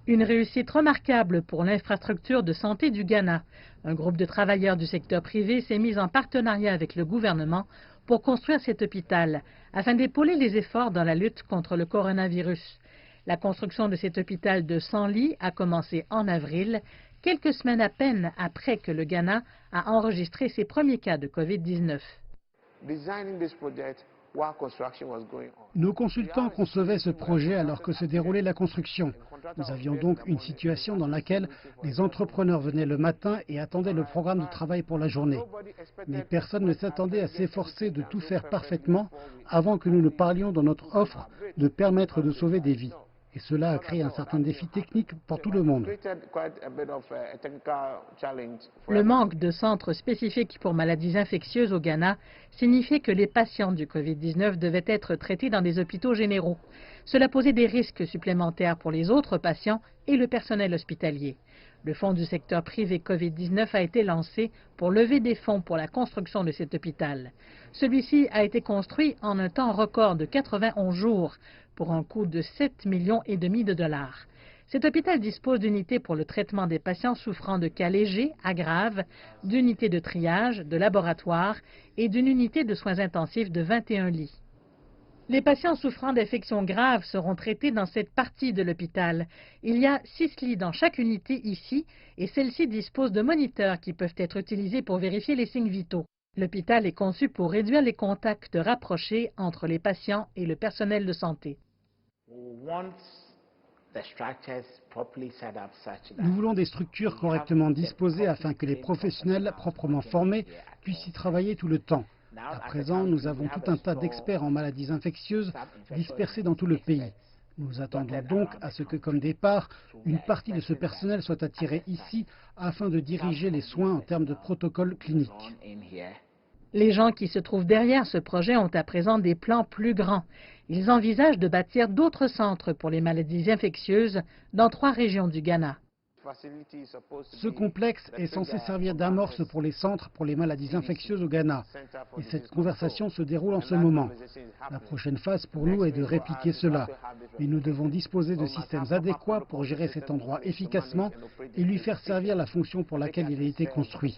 Une réussite remarquable pour l'infrastructure de santé du Ghana. Un groupe de travailleurs du secteur privé s'est mis en partenariat avec le gouvernement pour construire cet hôpital afin d'épauler les efforts dans la lutte contre le coronavirus. La construction de cet hôpital de 100 lits a commencé en avril, quelques semaines à peine après que le Ghana a enregistré ses premiers cas de COVID-19. Nos consultants concevaient ce projet alors que se déroulait la construction. Nous avions donc une situation dans laquelle les entrepreneurs venaient le matin et attendaient le programme de travail pour la journée. Mais personne ne s'attendait à s'efforcer de tout faire parfaitement avant que nous ne parlions dans notre offre de permettre de sauver des vies. Et cela a créé un certain défi technique pour tout le monde. Le manque de centres spécifiques pour maladies infectieuses au Ghana signifiait que les patients du Covid-19 devaient être traités dans des hôpitaux généraux. Cela posait des risques supplémentaires pour les autres patients et le personnel hospitalier. Le fonds du secteur privé Covid-19 a été lancé pour lever des fonds pour la construction de cet hôpital. Celui-ci a été construit en un temps record de 91 jours pour un coût de 7,5 millions de dollars. Cet hôpital dispose d'unités pour le traitement des patients souffrant de cas légers à graves, d'unités de triage, de laboratoire et d'une unité de soins intensifs de 21 lits. Les patients souffrant d'infections graves seront traités dans cette partie de l'hôpital. Il y a 6 lits dans chaque unité ici et celle-ci dispose de moniteurs qui peuvent être utilisés pour vérifier les signes vitaux. L'hôpital est conçu pour réduire les contacts rapprochés entre les patients et le personnel de santé. Nous voulons des structures correctement disposées afin que les professionnels proprement formés puissent y travailler tout le temps. À présent, nous avons tout un tas d'experts en maladies infectieuses dispersés dans tout le pays. Nous attendons donc à ce que, comme départ, une partie de ce personnel soit attirée ici afin de diriger les soins en termes de protocole clinique. Les gens qui se trouvent derrière ce projet ont à présent des plans plus grands. Ils envisagent de bâtir d'autres centres pour les maladies infectieuses dans 3 régions du Ghana. Ce complexe est censé servir d'amorce pour les centres pour les maladies infectieuses au Ghana. Et cette conversation se déroule en ce moment. La prochaine phase pour nous est de répliquer cela. Mais nous devons disposer de systèmes adéquats pour gérer cet endroit efficacement et lui faire servir la fonction pour laquelle il a été construit.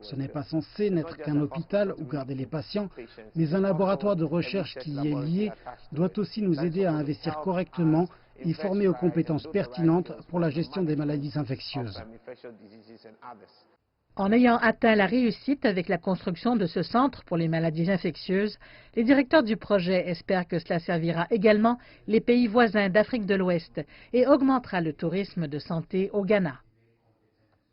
Ce n'est pas censé n'être qu'un hôpital où garder les patients, mais un laboratoire de recherche qui y est lié doit aussi nous aider à investir correctement et former aux compétences pertinentes pour la gestion des maladies infectieuses. En ayant atteint la réussite avec la construction de ce centre pour les maladies infectieuses, les directeurs du projet espèrent que cela servira également les pays voisins d'Afrique de l'Ouest et augmentera le tourisme de santé au Ghana.